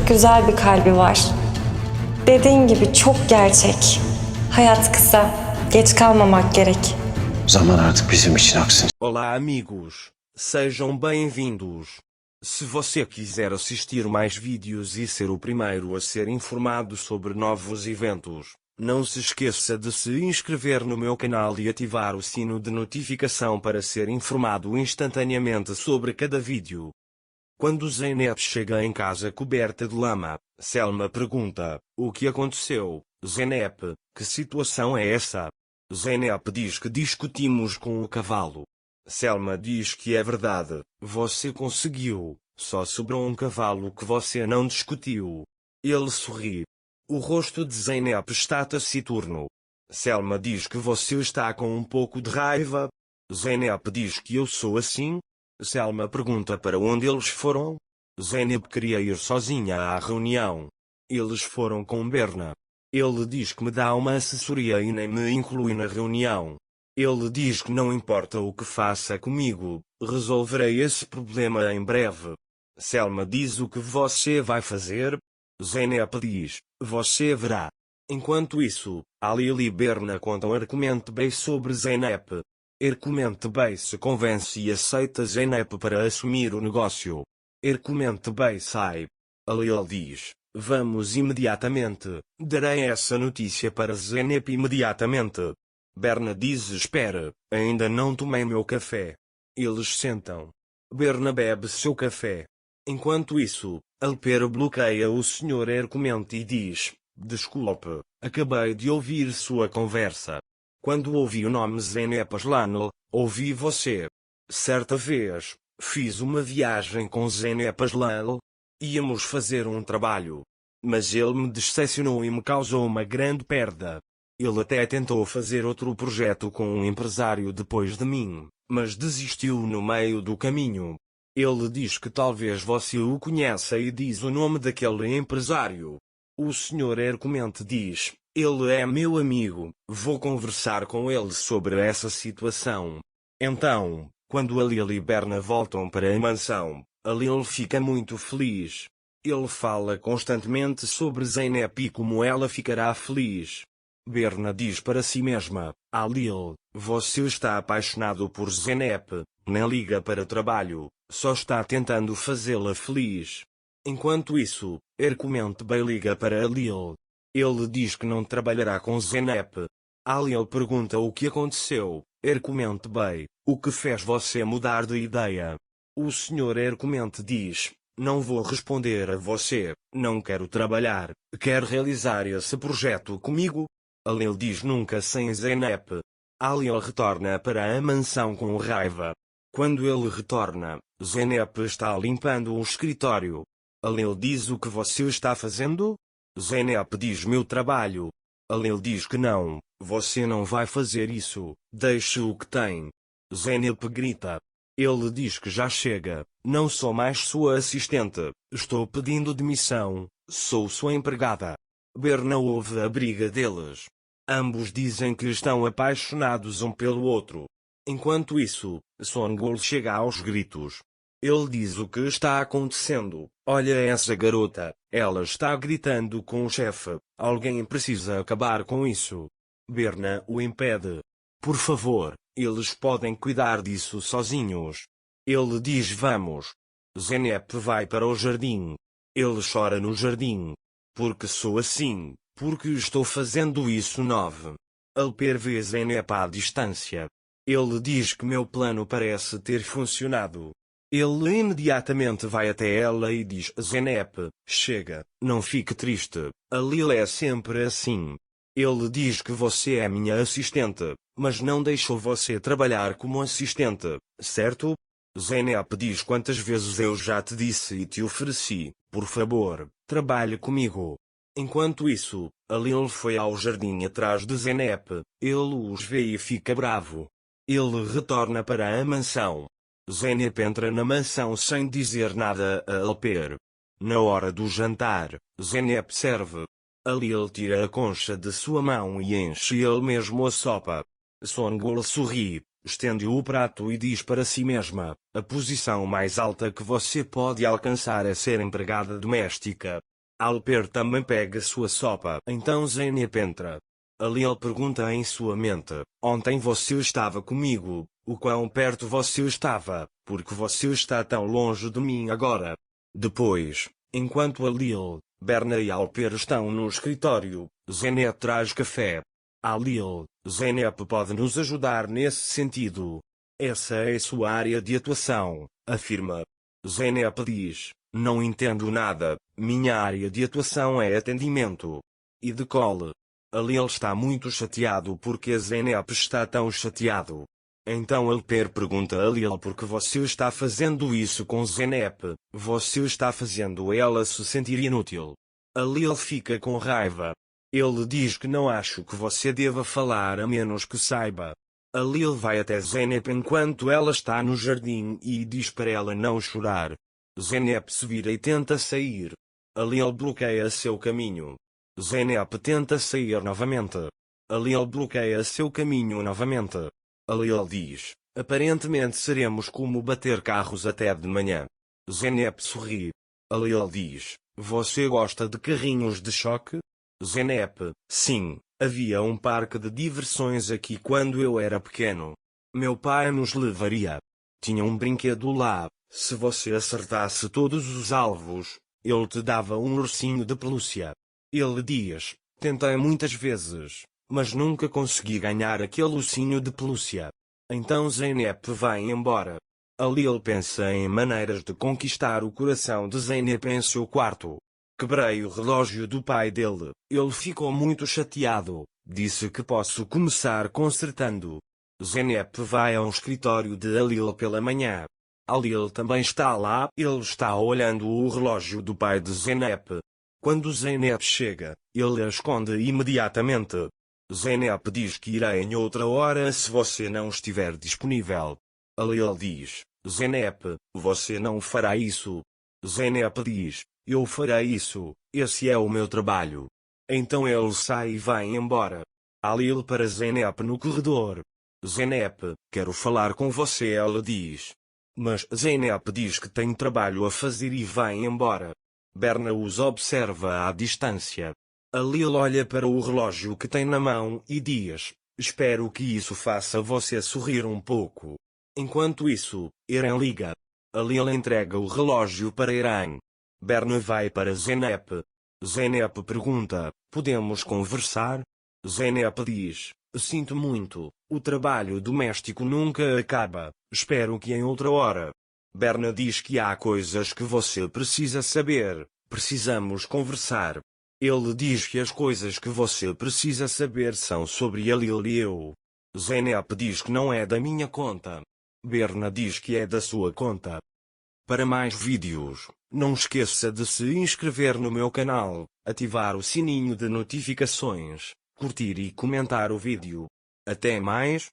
Güzel bir kalbi var. Dediğin gibi çok gerçek. Hayat kısa, geç kalmamak gerek. Zaman artık bizim için aksın. Olá, amigos. Sejam bem-vindos. Se você quiser assistir mais vídeos e ser o primeiro a ser informado sobre novos eventos, não se esqueça de se inscrever no meu canal e ativar o sino de notificação para ser informado instantaneamente sobre cada vídeo. Quando Zeynep chega em casa coberta de lama, Selma pergunta: o que aconteceu, Zeynep? Que situação é essa? Zeynep diz que discutimos com o cavalo. Selma diz que é verdade, você conseguiu, só sobrou um cavalo que você não discutiu. Ele sorri. O rosto de Zeynep está taciturno. Selma diz que você está com um pouco de raiva. Zeynep diz que eu sou assim. Selma pergunta para onde eles foram. Zeynep queria ir sozinha à reunião. Eles foram com Berna. Ele diz que me dá uma assessoria e nem me inclui na reunião. Ele diz que não importa o que faça comigo, resolverei esse problema em breve. Selma diz: o que você vai fazer? Zeynep diz: você verá. Enquanto isso, Alil e Berna contam Hercumente Bey sobre Zeynep. Hercumente Bey se convence e aceita Zeynep para assumir o negócio. Hercumente Bey sai. Alil diz: vamos imediatamente, darei essa notícia para Zeynep imediatamente. Berna diz: espere, ainda não tomei meu café. Eles sentam. Berna bebe seu café. Enquanto isso, Alper bloqueia o Sr. Hercumente e diz: desculpe, acabei de ouvir sua conversa. Quando ouvi o nome Zeynep Aslanel, ouvi você. Certa vez, fiz uma viagem com Zeynep Aslanel. Íamos fazer um trabalho. Mas ele me decepcionou e me causou uma grande perda. Ele até tentou fazer outro projeto com um empresário depois de mim, mas desistiu no meio do caminho. Ele diz que talvez você o conheça e diz o nome daquele empresário. O Sr. Hercumente diz: ele é meu amigo, vou conversar com ele sobre essa situação. Então, quando Alil e Berna voltam para a mansão, Alil fica muito feliz. Ele fala constantemente sobre Zeynep e como ela ficará feliz. Berna diz para si mesma: Alil, você está apaixonado por Zeynep, nem liga para trabalho, só está tentando fazê-la feliz. Enquanto isso, Hercumente Bey liga para Alil. Ele diz que não trabalhará com Zeynep. Alil pergunta o que aconteceu. Hercumente Bey: o que fez você mudar de ideia? O Sr. Hercumente diz: não vou responder a você, não quero trabalhar, quer realizar esse projeto comigo? Alil diz: nunca sem Zeynep. Alil retorna para a mansão com raiva. Quando ele retorna, Zeynep está limpando o escritório. Alil diz: o que você está fazendo? Zeynep diz: meu trabalho. Alil diz que não, você não vai fazer isso, deixe o que tem. Zeynep grita. Ele diz que já chega, não sou mais sua assistente, estou pedindo demissão, sou sua empregada. Berna ouve a briga deles. Ambos dizem que estão apaixonados um pelo outro. Enquanto isso, Songul chega aos gritos. Ele diz: o que está acontecendo? Olha essa garota, ela está gritando com o chefe, alguém precisa acabar com isso. Berna o impede. Por favor, eles podem cuidar disso sozinhos. Ele diz: vamos. Zeynep vai para o jardim. Ele chora no jardim. Porque sou assim, porque estou fazendo isso 9. Alper vê Zeynep à distância. Ele diz que meu plano parece ter funcionado. Ele imediatamente vai até ela e diz: Zeynep, chega, não fique triste, Alil é sempre assim. Ele diz que você é minha assistente, mas não deixou você trabalhar como assistente, certo? Zeynep diz: quantas vezes eu já te disse e te ofereci, por favor, trabalhe comigo. Enquanto isso, Alil foi ao jardim atrás de Zeynep, ele os vê e fica bravo. Ele retorna para a mansão. Zeynep entra na mansão sem dizer nada a Alper. Na hora do jantar, Zeynep serve. Alil tira a concha de sua mão e enche ele mesmo a sopa. Songul sorri, estende o prato e diz para si mesma: a posição mais alta que você pode alcançar é ser empregada doméstica. Alper também pega sua sopa. Então Zeynep entra. Ali ele pergunta em sua mente: ontem você estava comigo, o quão perto você estava, porque você está tão longe de mim agora. Depois, enquanto Alil, Berna e Alper estão no escritório, Zeynep traz café. Alil, Zeynep pode nos ajudar nesse sentido. Essa é sua área de atuação, afirma. Zeynep diz: não entendo nada, minha área de atuação é atendimento. E decole. Alil está muito chateado porque Zeynep está tão chateado. Então Alper pergunta a Alil por que você está fazendo isso com Zeynep, você está fazendo ela se sentir inútil. Alil fica com raiva. Ele diz que não acho que você deva falar a menos que saiba. Alil vai até Zeynep enquanto ela está no jardim e diz para ela não chorar. Zeynep se vira e tenta sair. Alil bloqueia seu caminho. Zeynep tenta sair novamente. Alil bloqueia seu caminho novamente. Alil diz: aparentemente seremos como bater carros até de manhã. Zeynep sorri. Alil diz: você gosta de carrinhos de choque? Zeynep: sim, havia um parque de diversões aqui quando eu era pequeno. Meu pai nos levaria. Tinha um brinquedo lá, se você acertasse todos os alvos, ele te dava um ursinho de pelúcia. Ele diz: tentei muitas vezes, mas nunca consegui ganhar aquele ursinho de pelúcia. Então Zeynep vai embora. Alil pensa em maneiras de conquistar o coração de Zeynep em seu quarto. Quebrei o relógio do pai dele, ele ficou muito chateado, disse que posso começar consertando. Zeynep vai ao escritório de Alil pela manhã. Alil também está lá, ele está olhando o relógio do pai de Zeynep. Quando Zeynep chega, ele a esconde imediatamente. Zeynep diz que irá em outra hora se você não estiver disponível. Alil diz: Zeynep, você não fará isso. Zeynep diz: eu farei isso, esse é o meu trabalho. Então ele sai e vai embora. Alil para Zeynep no corredor. Zeynep, quero falar com você, ela diz. Mas Zeynep diz que tem trabalho a fazer e vai embora. Berna os observa à distância. Alil olha para o relógio que tem na mão e diz: espero que isso faça você sorrir um pouco. Enquanto isso, Eren liga. Alil entrega o relógio para Eren. Berna vai para Zeynep. Zeynep pergunta: podemos conversar? Zeynep diz: sinto muito, o trabalho doméstico nunca acaba, espero que em outra hora. Berna diz que há coisas que você precisa saber, precisamos conversar. Ele diz que as coisas que você precisa saber são sobre Alil e eu. Zeynep diz que não é da minha conta. Berna diz que é da sua conta. Para mais vídeos, não esqueça de se inscrever no meu canal, ativar o sininho de notificações, curtir e comentar o vídeo. Até mais!